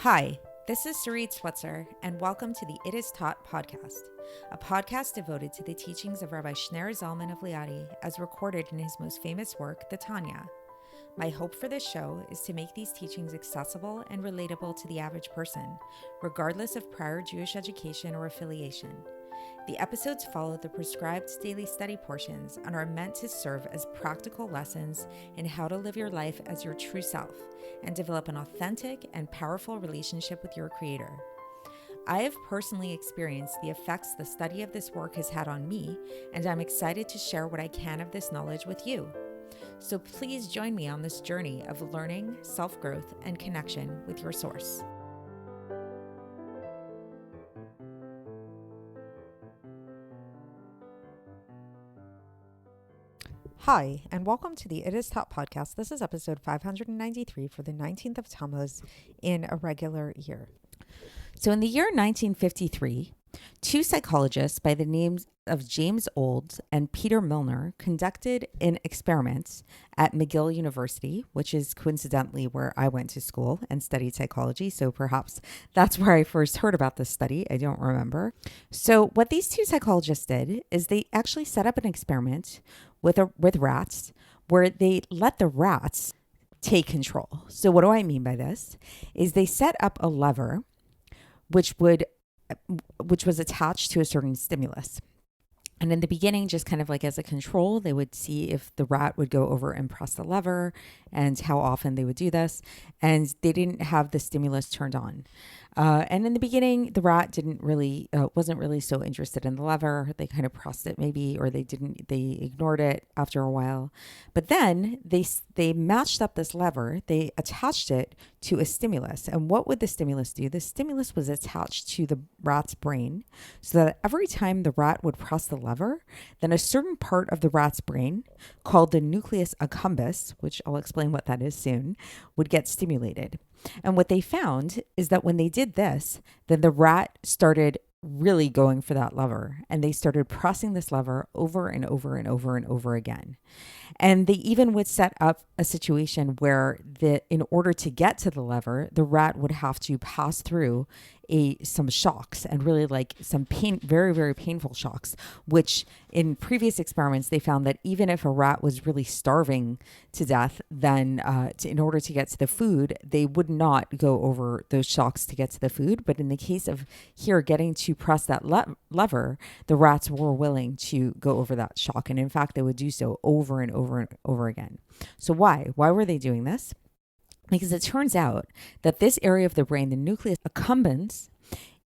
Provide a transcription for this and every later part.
Hi, this is Sarit Switzer, and welcome to the It Is Taught podcast, a podcast devoted to the teachings of Rabbi Shneur Zalman of Liadi as recorded in his most famous work, the Tanya. My hope for this show is to make these teachings accessible and relatable to the average person, regardless of prior Jewish education or affiliation. The episodes follow the prescribed daily study portions and are meant to serve as practical lessons in how to live your life as your true self and develop an authentic and powerful relationship with your Creator. I have personally experienced the effects the study of this work has had on me, and I'm excited to share what I can of this knowledge with you. So please join me on this journey of learning, self-growth, and connection with your source. Hi, and welcome to the It Is Taught podcast. This is episode 593 for the 19th of Tammuz in a regular year. So in the year 1953, two psychologists by the names of James Olds and Peter Milner conducted an experiment at McGill University, which is coincidentally where I went to school and studied psychology. So perhaps that's where I first heard about this study. I don't remember. So what these two psychologists did is they actually set up an experiment with rats where they let the rats take control. So what do I mean by this? Is they set up a lever which was attached to a certain stimulus. And in the beginning, just kind of like as a control, they would see if the rat would go over and press the lever and how often they would do this. And they didn't have the stimulus turned on. And in the beginning, the rat wasn't really so interested in the lever. They kind of pressed it maybe, or they ignored it after a while. But then they matched up this lever. They attached it to a stimulus. And what would the stimulus do? The stimulus was attached to the rat's brain so that every time the rat would press the lever, then a certain part of the rat's brain called the nucleus accumbens, which I'll explain what that is soon, would get stimulated. And what they found is that when they did this, then the rat started really going for that lever, and they started pressing this lever over and over and over and over again. And they even would set up a situation where in order to get to the lever, the rat would have to pass through some shocks, and really like some very, very painful shocks, which in previous experiments, they found that even if a rat was really starving to death, then in order to get to the food, they would not go over those shocks to get to the food. But in the case of here getting to press that lever, the rats were willing to go over that shock. And in fact, they would do so over and over and over again. So why? Why were they doing this? Because it turns out that this area of the brain, the nucleus accumbens,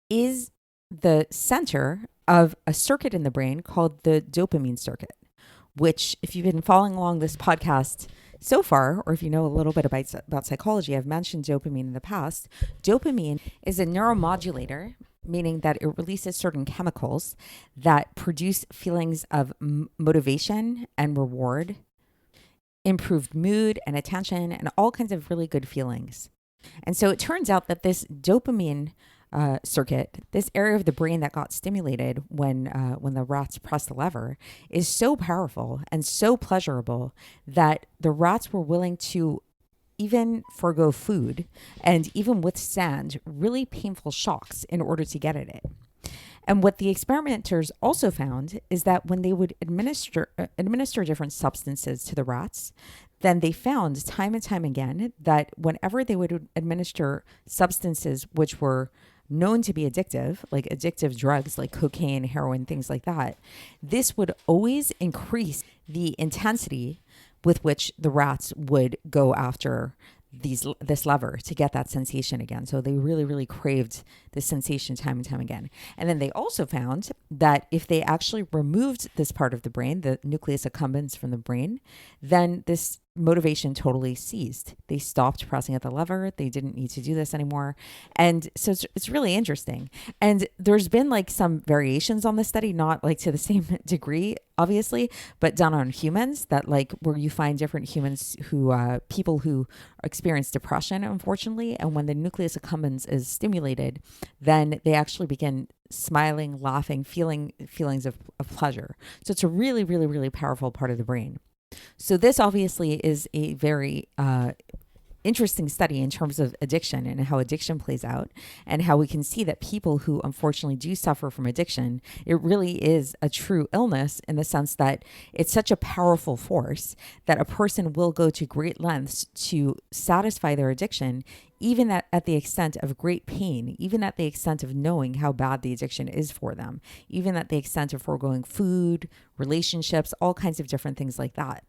is the center of a circuit in the brain called the dopamine circuit, which, if you've been following along this podcast so far, or if you know a little bit about psychology, I've mentioned dopamine in the past. Dopamine is a neuromodulator, meaning that it releases certain chemicals that produce feelings of motivation and reward, improved mood and attention, and all kinds of really good feelings. And so it turns out that this dopamine circuit, this area of the brain that got stimulated when the rats pressed the lever, is so powerful and so pleasurable that the rats were willing to even forgo food and even withstand really painful shocks in order to get at it. And what the experimenters also found is that when they would administer different substances to the rats, then they found time and time again that whenever they would administer substances which were known to be addictive, like addictive drugs like cocaine, heroin, things like that, this would always increase the intensity with which the rats would go after this lever to get that sensation again. So they really, really craved this sensation time and time again. And then they also found that if they actually removed this part of the brain, the nucleus accumbens from the brain, then this motivation totally ceased. They stopped pressing at the lever. They didn't need to do this anymore. And so it's really interesting. And there's been like some variations on this study, not like to the same degree, obviously, but done on humans, that like where you find different humans who, people who experience depression, unfortunately. And when the nucleus accumbens is stimulated, then they actually begin smiling, laughing, feelings of pleasure. So it's a really, really, really powerful part of the brain. So this obviously is a very interesting study in terms of addiction and how addiction plays out, and how we can see that people who unfortunately do suffer from addiction, it really is a true illness in the sense that it's such a powerful force that a person will go to great lengths to satisfy their addiction, even at the extent of great pain, even at the extent of knowing how bad the addiction is for them, even at the extent of foregoing food, relationships, all kinds of different things like that.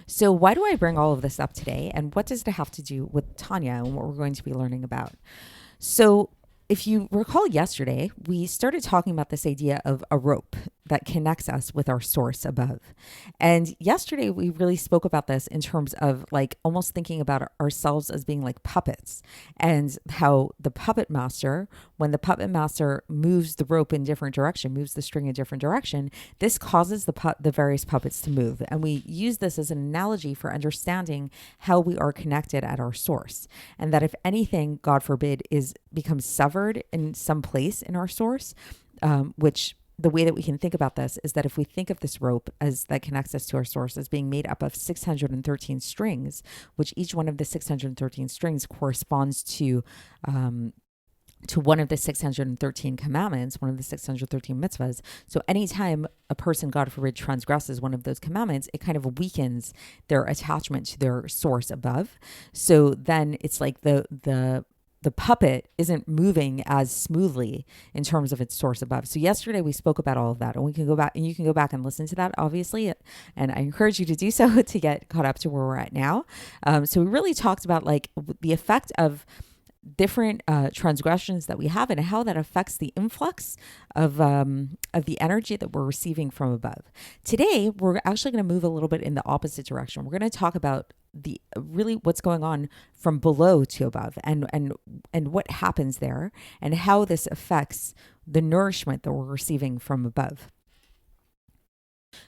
So why do I bring all of this up today? And what does it have to do with Tanya and what we're going to be learning about? So if you recall yesterday, we started talking about this idea of a rope that connects us with our source above. And yesterday we really spoke about this in terms of like almost thinking about ourselves as being like puppets, and how the puppet master, when the puppet master moves the rope in different direction, moves the string in different direction, this causes the various puppets to move. And we use this as an analogy for understanding how we are connected at our source. And that if anything, God forbid, becomes severed in some place in our source, which the way that we can think about this is that if we think of this rope as that connects us to our source as being made up of 613 strings, which each one of the 613 strings corresponds to one of the 613 commandments, one of the 613 mitzvahs. So anytime a person, God forbid, transgresses one of those commandments, it kind of weakens their attachment to their source above. So then it's like the puppet isn't moving as smoothly in terms of its source above. So yesterday we spoke about all of that, and we can go back and you can go back and listen to that, obviously. And I encourage you to do so to get caught up to where we're at now. So we really talked about like the effect of different transgressions that we have and how that affects the influx of the energy that we're receiving from above. Today, we're actually going to move a little bit in the opposite direction. We're going to talk about the really what's going on from below to above, and what happens there, and how this affects the nourishment that we're receiving from above.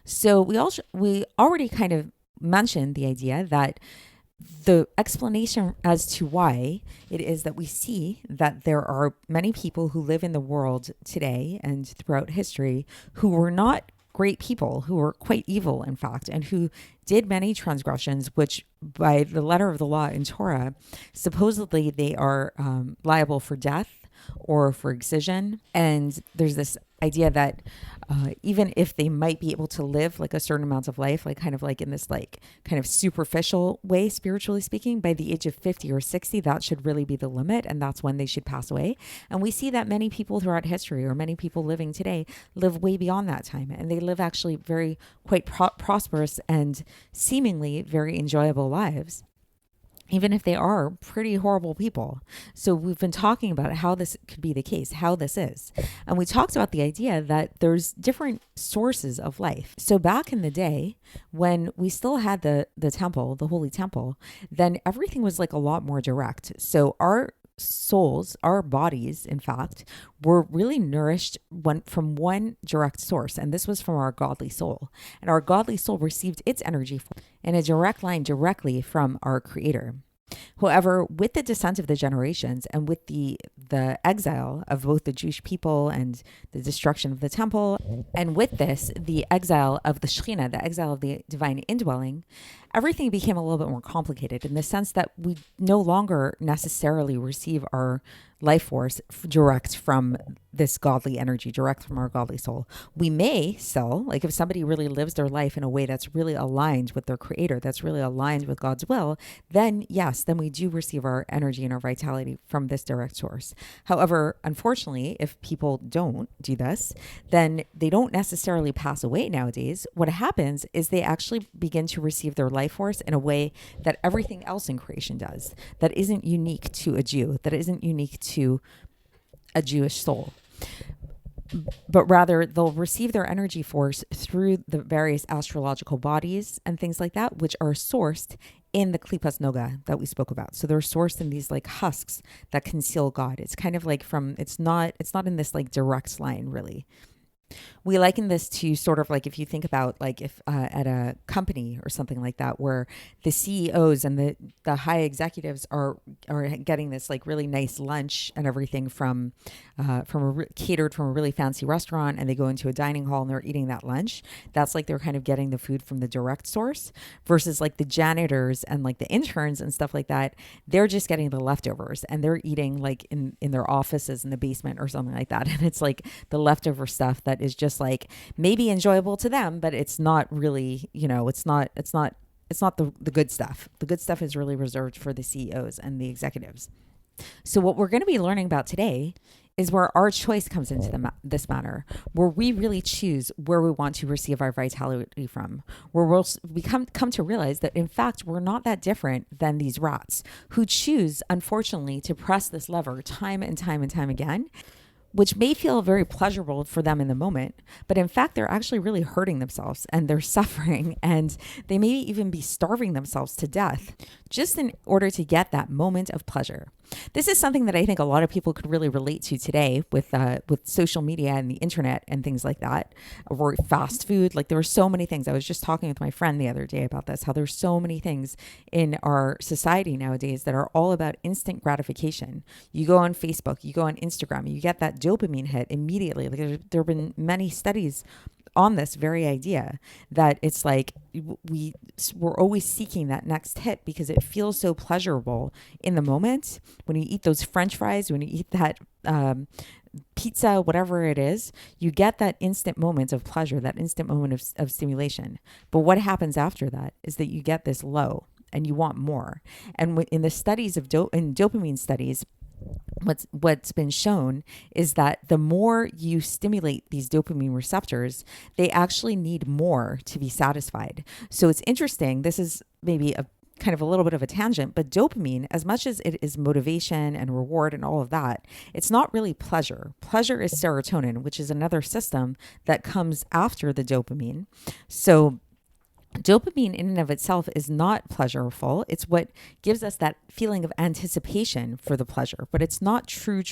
So we already kind of mentioned the idea that the explanation as to why it is that we see that there are many people who live in the world today and throughout history who were not great people, who were quite evil, in fact, and who did many transgressions, which by the letter of the law in Torah, supposedly they are liable for death or for excision. And there's this idea that even if they might be able to live like a certain amount of life, like kind of like in this like kind of superficial way, spiritually speaking, by the age of 50 or 60, that should really be the limit. And that's when they should pass away. And we see that many people throughout history, or many people living today, live way beyond that time. And they live actually very quite prosperous and seemingly very enjoyable lives, even if they are pretty horrible people. So we've been talking about how this could be the case, how this is. And we talked about the idea that there's different sources of life. So back in the day, when we still had the temple, the holy temple, then everything was like a lot more direct. So our souls, our bodies, in fact, were really nourished from one direct source, and this was from our godly soul. And our godly soul received its energy in a direct line directly from our Creator. However, with the descent of the generations and with the exile of both the Jewish people and the destruction of the temple, and with this, the exile of the Shekhinah, the exile of the divine indwelling, everything became a little bit more complicated in the sense that we no longer necessarily receive our life force direct from this godly energy, direct from our godly soul. We may still, like if somebody really lives their life in a way that's really aligned with their Creator, that's really aligned with God's will, then yes, then we do receive our energy and our vitality from this direct source. However, unfortunately, if people don't do this, then they don't necessarily pass away nowadays. What happens is they actually begin to receive their life force in a way that everything else in creation does, that isn't unique to a Jew, that isn't unique to a Jewish soul, but rather they'll receive their energy force through the various astrological bodies and things like that, which are sourced in the klipas noga that we spoke about. So they're sourced in these like husks that conceal God. It's kind of like it's not in this like direct line really. We liken this to sort of like if you think about like if at a company or something like that, where the CEOs and the high executives are getting this like really nice lunch and everything from catered from a really fancy restaurant, and they go into a dining hall and they're eating that lunch. That's like they're kind of getting the food from the direct source, versus like the janitors and like the interns and stuff like that. They're just getting the leftovers and they're eating like in their offices in the basement or something like that. And it's like the leftover stuff that is just like maybe enjoyable to them, but it's not really, it's not the good stuff. The good stuff is really reserved for the CEOs and the executives. So what we're going to be learning about today is where our choice comes into this matter, where we really choose where we want to receive our vitality from, where we come to realize that in fact we're not that different than these rats who choose, unfortunately, to press this lever time and time and time again, which may feel very pleasurable for them in the moment, but in fact, they're actually really hurting themselves and they're suffering, and they may even be starving themselves to death just in order to get that moment of pleasure. This is something that I think a lot of people could really relate to today with social media and the internet and things like that, or fast food. Like there are so many things. I was just talking with my friend the other day about this, how there's so many things in our society nowadays that are all about instant gratification. You go on Facebook, you go on Instagram, you get that dopamine hit immediately. Like there have been many studies on this very idea that it's like we're always seeking that next hit because it feels so pleasurable in the moment. When you eat those French fries, when you eat that pizza, whatever it is, you get that instant moment of pleasure, that instant moment of stimulation. But what happens after that is that you get this low and you want more. And in the studies of in dopamine studies, what's been shown is that the more you stimulate these dopamine receptors, they actually need more to be satisfied. So it's interesting. This is maybe a kind of a little bit of a tangent, but dopamine, as much as it is motivation and reward and all of that, it's not really pleasure. Pleasure is serotonin, which is another system that comes after the dopamine. So dopamine in and of itself is not pleasureful. It's what gives us that feeling of anticipation for the pleasure, but it's not true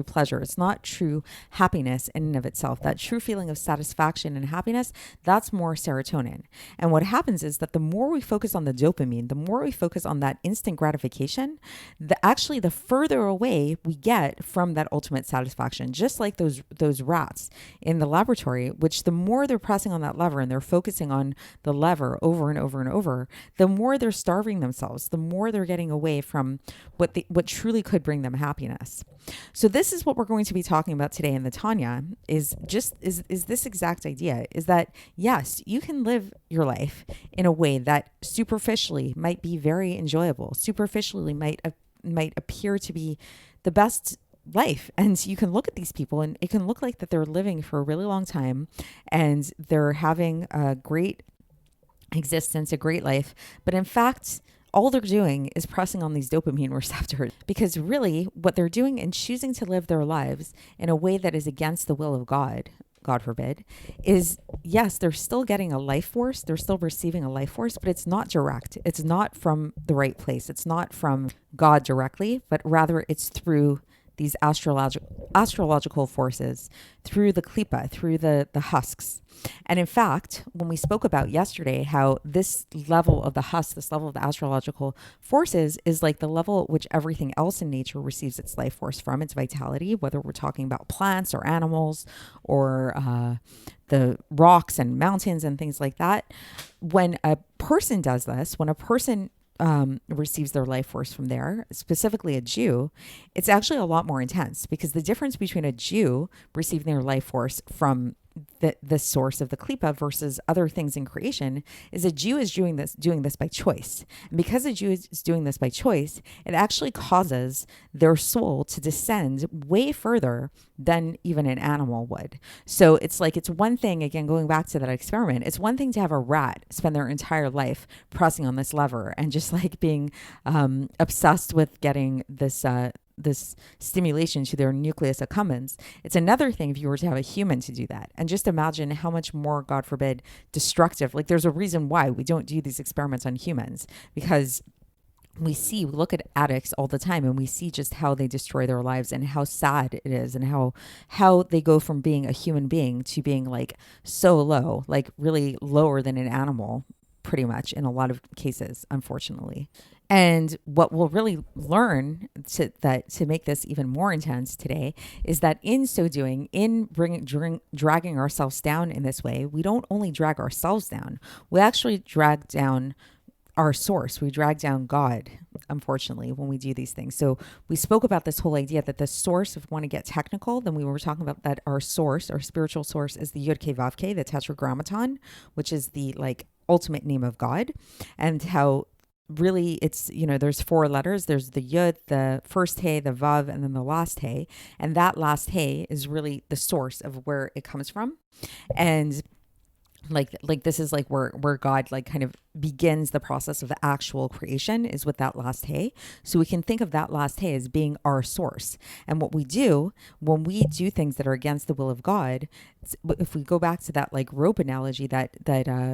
pleasure. It's not true happiness in and of itself. That true feeling of satisfaction and happiness, that's more serotonin. And what happens is that the more we focus on the dopamine, the more we focus on that instant gratification, the further away we get from that ultimate satisfaction. Just like those rats in the laboratory, which the more they're pressing on that lever and they're focusing on the lever over and over and over, the more they're starving themselves, the more they're getting away from what truly could bring them happiness. So this is what we're going to be talking about today in the Tanya, is this exact idea, is that yes, you can live your life in a way that superficially might be very enjoyable, superficially might appear to be the best life. And you can look at these people and it can look like that they're living for a really long time and they're having a great existence, a great life. But in fact, all they're doing is pressing on these dopamine receptors, because really what they're doing in choosing to live their lives in a way that is against the will of God, God forbid, is yes, they're still getting a life force. They're still receiving a life force, but it's not direct. It's not from the right place. It's not from God directly, but rather it's through these astrological forces, through the klipa, through the husks. And in fact, when we spoke about yesterday how this level of the husk, this level of the astrological forces is like the level at which everything else in nature receives its life force from, its vitality, whether we're talking about plants or animals or the rocks and mountains and things like that. When a person does this, when a person receives their life force from there, specifically a Jew, it's actually a lot more intense, because the difference between a Jew receiving their life force from the source of the klipa versus other things in creation is a Jew is doing this by choice. And because a Jew is doing this by choice, it actually causes their soul to descend way further than even an animal would. So it's one thing, again, going back to that experiment, it's one thing to have a rat spend their entire life pressing on this lever and just like being obsessed with getting this stimulation to their nucleus accumbens. It's another thing if you were to have a human to do that. And just imagine how much more, God forbid, destructive. Like there's a reason why we don't do these experiments on humans, because we look at addicts all the time, and we see just how they destroy their lives and how sad it is, and how they go from being a human being to being like so low, like really lower than an animal, pretty much in a lot of cases, unfortunately. And what we'll really learn to make this even more intense today is that in so doing, in dragging ourselves down in this way, we don't only drag ourselves down, we actually drag down our source. We drag down God, unfortunately, when we do these things. So we spoke about this whole idea that the source, if we want to get technical, then we were talking about that our source, our spiritual source, is the Yud Ke Vav Ke, the Tetragrammaton, which is the like ultimate name of God, and how really it's, there's 4 letters. There's the Yud, the first He, the Vav, and then the last He. And that last He is really the source of where it comes from. And like this is like where God like kind of begins the process of actual creation, is with that last He. So we can think of that last He as being our source. And what we do when we do things that are against the will of God, if we go back to that like rope analogy, that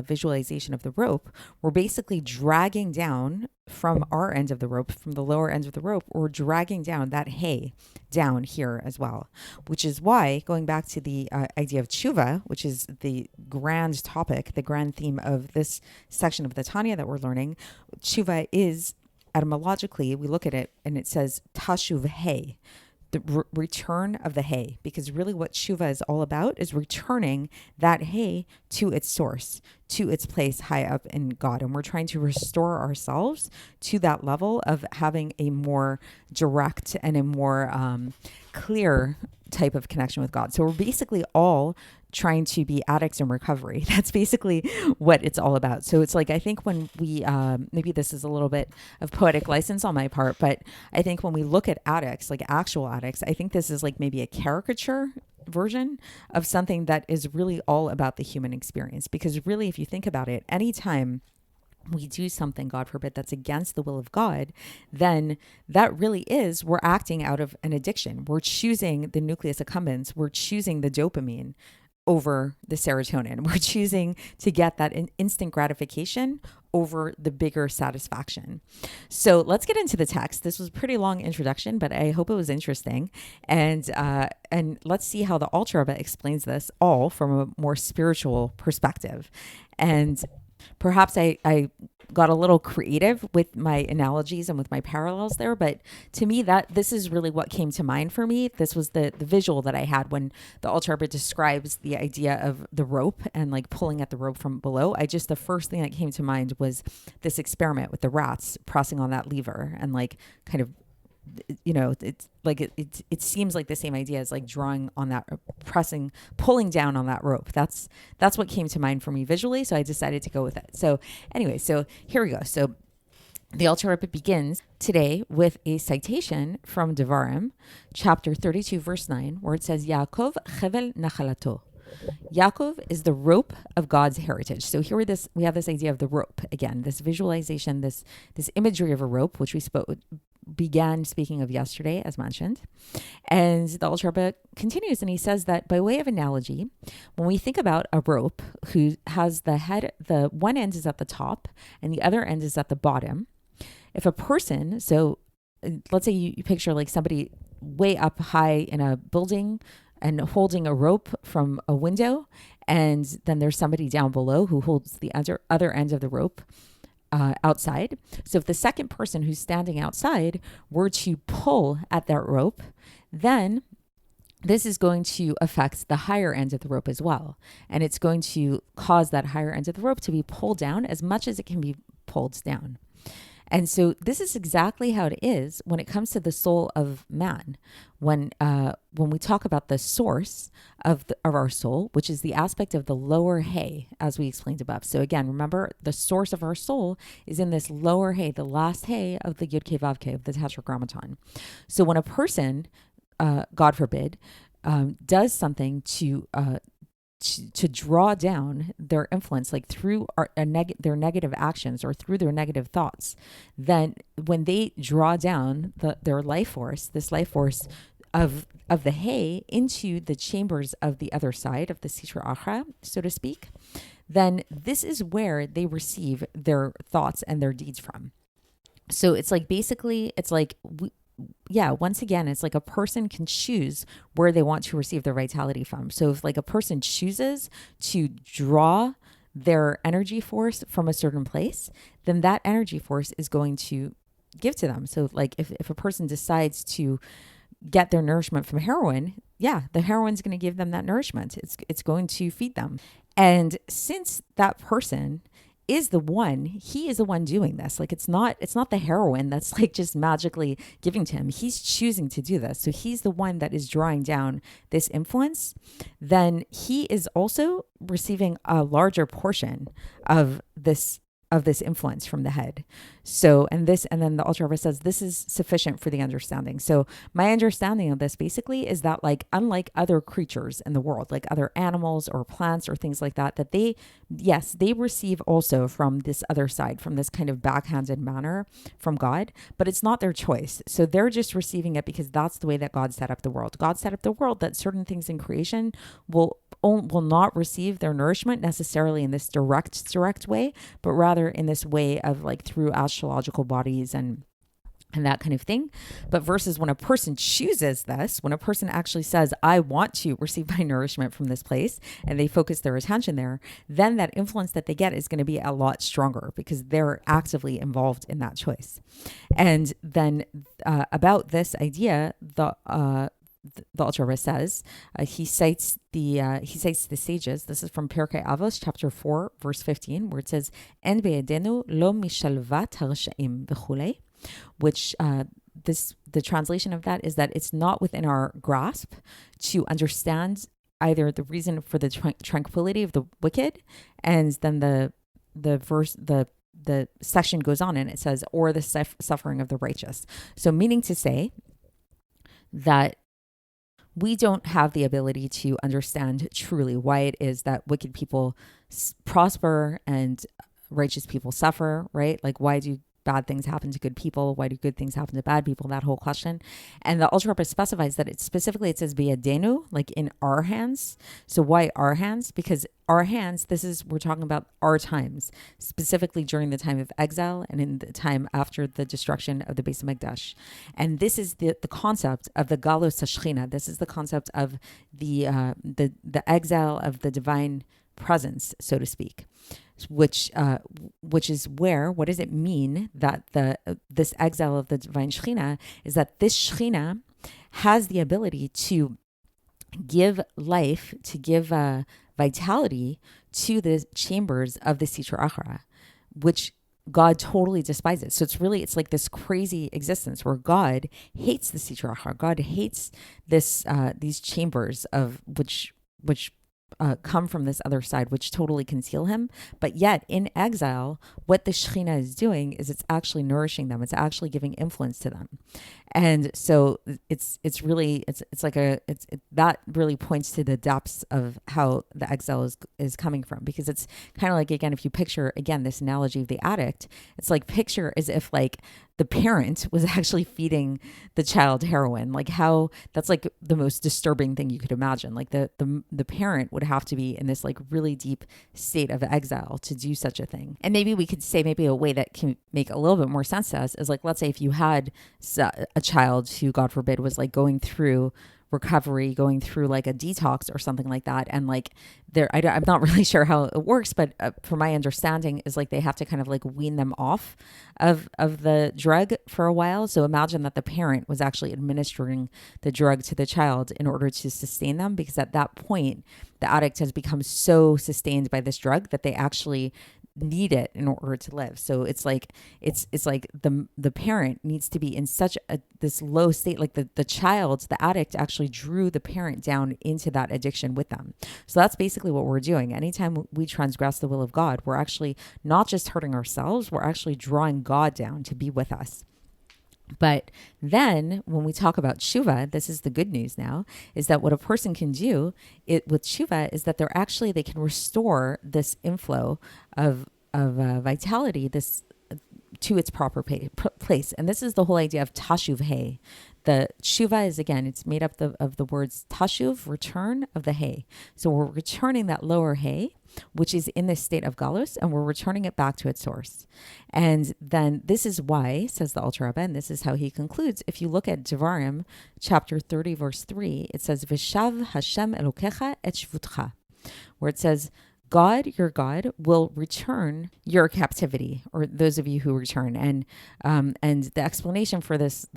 visualization of the rope, we're basically dragging down from our end of the rope, from the lower ends of the rope, we're dragging down that He down here as well, which is why, going back to the idea of Teshuva, which is the grand topic, the grand theme of this section of the Tanya that we're learning, Teshuva is, etymologically, we look at it and it says Tashuv He, the return of the He, because really what Teshuva is all about is returning that He to its source, to its place high up in God. And we're trying to restore ourselves to that level of having a more direct and a more clear type of connection with God. So we're basically all trying to be addicts in recovery. That's basically what it's all about. So it's like, I think when we, maybe this is a little bit of poetic license on my part, but I think when we look at addicts, like actual addicts, I think this is like maybe a caricature version of something that is really all about the human experience. Because really, if you think about it, anytime we do something, God forbid, that's against the will of God, then that really is, we're acting out of an addiction. We're choosing the nucleus accumbens. We're choosing the dopamine over the serotonin. We're choosing to get that instant gratification over the bigger satisfaction. So let's get into the text. This was a pretty long introduction, but I hope it was interesting. And let's see how the Alter Rebbe explains this all from a more spiritual perspective. And perhaps I got a little creative with my analogies and with my parallels there, but to me, that this is really what came to mind for me. This was the visual that I had when the Alter Rebbe describes the idea of the rope and like pulling at the rope from below. The first thing that came to mind was this experiment with the rats pressing on that lever and like kind of, it's like it seems like the same idea as like drawing on that, pulling down on that rope. That's what came to mind for me visually. So I decided to go with it. So anyway, so here we go. So the Alter Rebbe begins today with a citation from Devarim, chapter 32, verse 9, where it says, Yaakov chevel nachalato. Yaakov is the rope of God's heritage. So here we have this idea of the rope again, this visualization, this imagery of a rope, which we began speaking of yesterday, as mentioned. And the Alter Rebbe continues, and he says that by way of analogy, when we think about a rope who has the head, the one end is at the top and the other end is at the bottom. If a person, so let's say you picture like somebody way up high in a building and holding a rope from a window, and then there's somebody down below who holds the other end of the rope outside. So if the second person who's standing outside were to pull at that rope, then this is going to affect the higher end of the rope as well. And it's going to cause that higher end of the rope to be pulled down as much as it can be pulled down. And so this is exactly how it is when it comes to the soul of man. When we talk about the source of our soul, which is the aspect of the lower He, as we explained above. So again, remember, the source of our soul is in this lower He, the last He of the Yud Ke Vav Ke, of the Tetragrammaton. So when a person, God forbid, does something to draw down their influence, like through their negative actions or through their negative thoughts, then when they draw down their life force, this life force of the He into the chambers of the other side of the Sitra Achra, so to speak, then this is where they receive their thoughts and their deeds from. So it's like basically, it's like, yeah, once again, it's like a person can choose where they want to receive their vitality from. So if like a person chooses to draw their energy force from a certain place, then that energy force is going to give to them. So like if a person decides to get their nourishment from heroin, yeah, the heroin's going to give them that nourishment. It's going to feed them. And since that person is the one, he is the one doing this. Like it's not the heroin that's like just magically giving to him. He's choosing to do this. So he's the one that is drawing down this influence. Then he is also receiving a larger portion of this influence from the head. So, and then the Alter Rebbe says, this is sufficient for the understanding. So my understanding of this basically is that like, unlike other creatures in the world, like other animals or plants or things like that, that they receive also from this other side, from this kind of backhanded manner from God, but it's not their choice. So they're just receiving it because that's the way that God set up the world. God set up the world that certain things in creation will not receive their nourishment necessarily in this direct way, but rather in this way of like through astrological bodies and that kind of thing. But versus when a person chooses this, when a person actually says, I want to receive my nourishment from this place, and they focus their attention there, then that influence that they get is going to be a lot stronger because they're actively involved in that choice. And then about this idea, the Alter Rebbe says, he cites the sages. This is from Pirkei Avos, chapter 4, verse 15, where it says, "En be'edenu lo mishalvat harshaim v'chulei," which the translation of that is that it's not within our grasp to understand either the reason for the tranquility of the wicked, and then the section goes on and it says, or the suffering of the righteous. So meaning to say that we don't have the ability to understand truly why it is that wicked people prosper and righteous people suffer, right? Like, why do bad things happen to good people? Why do good things happen to bad people? That whole question. And the Alter Rebbe specifies that it says biyadenu, like in our hands. So why our hands? Because our hands, we're talking about our times, specifically during the time of exile and in the time after the destruction of the Beis Hamikdash. And this is the concept of the Galus HaShechina. This is the concept of the exile of the divine presence, so to speak. Which is where, what does it mean that this exile of the divine Shechina is that this Shechina has the ability to give life, to give vitality to the chambers of the Sitra Achra, which God totally despises. So it's like this crazy existence where God hates the Sitra Achra. God hates these chambers of which come from this other side, which totally conceal him. But yet in exile, what the Shekhinah is doing is it's actually nourishing them. It's actually giving influence to them. And so that really points to the depths of how the exile is coming from, because it's kind of like, again, if you picture, again, this analogy of the addict, it's like picture as if like the parent was actually feeding the child heroin. Like how that's like the most disturbing thing you could imagine. Like the parent would have to be in this like really deep state of exile to do such a thing. And maybe we could say maybe a way that can make a little bit more sense to us is like, let's say if you had a child who, God forbid, was like going through recovery, going through like a detox or something like that, and like I'm not really sure how it works, but from my understanding is like they have to kind of like wean them off of the drug for a while. So imagine that the parent was actually administering the drug to the child in order to sustain them, because at that point the addict has become so sustained by this drug that they actually need it in order to live. So it's like the parent needs to be in such this low state, like the child, the addict actually drew the parent down into that addiction with them. So that's basically what we're doing. Anytime we transgress the will of God, we're actually not just hurting ourselves, we're actually drawing God down to be with us. But then when we talk about Teshuva, this is the good news now, is that what a person can do with Teshuva is that they can restore this inflow of vitality to its proper place. And this is the whole idea of Tashuv Hey, the teshuva is, again, it's made up of the words tashuv, return, of the hay. So we're returning that lower hay, which is in this state of galus, and we're returning it back to its source. And then this is why, says the Alter Rebbe, and this is how he concludes. If you look at Devarim, chapter 30, verse 3, it says, V'shav Hashem Elokecha et shvutcha, where it says, God, your God, will return your captivity, or those of you who return. And the explanation for this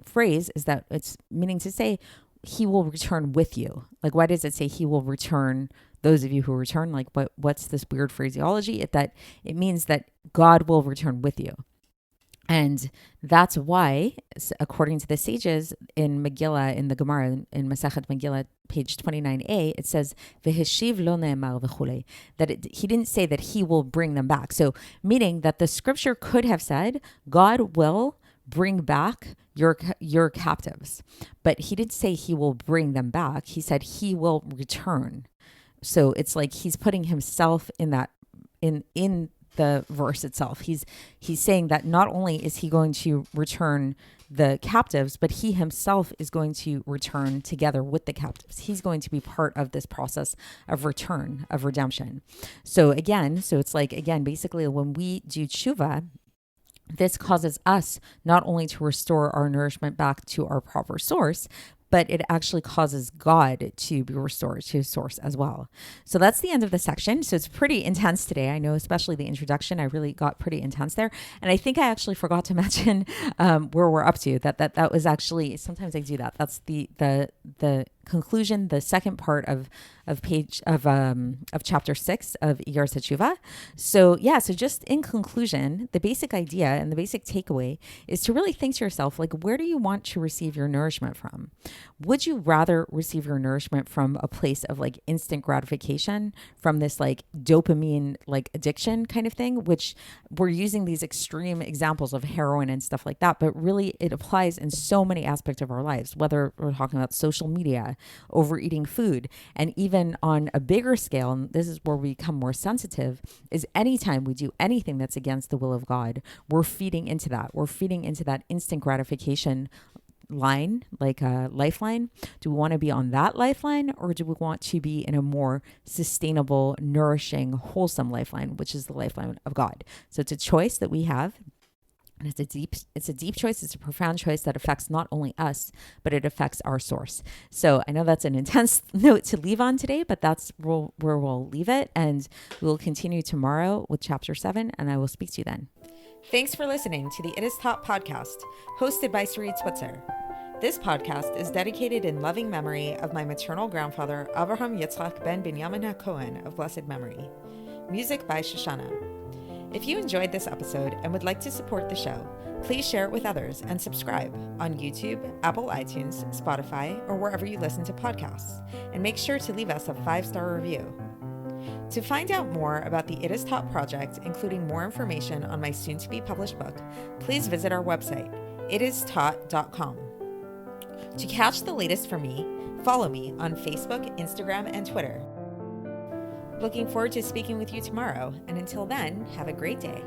phrase is that it's meaning to say he will return with you. Like, why does it say he will return those of you who return? Like, what's this weird phraseology? It means that God will return with you. And that's why, according to the sages in Megillah, in the Gemara, in Masechet Megillah, page 29a, it says, V'heshiv lo ne'emar v'chulei, that he didn't say that he will bring them back. So meaning that the scripture could have said, God will bring back your captives. But he didn't say he will bring them back. He said he will return. So it's like he's putting himself in that, in the verse itself. He's saying that not only is he going to return the captives, but he himself is going to return together with the captives. He's going to be part of this process of return, of redemption. So it's like, again, basically when we do teshuva, this causes us not only to restore our nourishment back to our proper source, but it actually causes God to be restored to his source as well. So that's the end of the section. So it's pretty intense today. I know, especially the introduction, I really got pretty intense there. And I think I actually forgot to mention where we're up to. That was actually, sometimes I do that. That's the conclusion, the second part of chapter 6 of Iggeres HaTeshuva. So just in conclusion, the basic idea and the basic takeaway is to really think to yourself, like, where do you want to receive your nourishment from? Would you rather receive your nourishment from a place of like instant gratification, from this like dopamine like addiction kind of thing, which we're using these extreme examples of heroin and stuff like that, but really it applies in so many aspects of our lives, whether we're talking about social media, overeating food, and even on a bigger scale, and this is where we become more sensitive, is anytime we do anything that's against the will of God, we're feeding into that. We're feeding into that instant gratification line, like a lifeline. Do we want to be on that lifeline, or do we want to be in a more sustainable, nourishing, wholesome lifeline, which is the lifeline of God? So it's a choice that we have. And it's a deep choice. It's a profound choice that affects not only us, but it affects our source. So I know that's an intense note to leave on today, but that's where we'll leave it. And we'll continue tomorrow with chapter 7, and I will speak to you then. Thanks for listening to the It Is Taught podcast, hosted by Sarit Switzer. This podcast is dedicated in loving memory of my maternal grandfather, Avraham Yitzchak ben Binyamin HaKohen of blessed memory. Music by Shoshana. If you enjoyed this episode and would like to support the show, please share it with others and subscribe on YouTube, Apple iTunes, Spotify, or wherever you listen to podcasts. And make sure to leave us a 5-star review. To find out more about the It Is Taught project, including more information on my soon-to-be published book, please visit our website, itistaught.com. To catch the latest from me, follow me on Facebook, Instagram, and Twitter. Looking forward to speaking with you tomorrow, and until then, have a great day.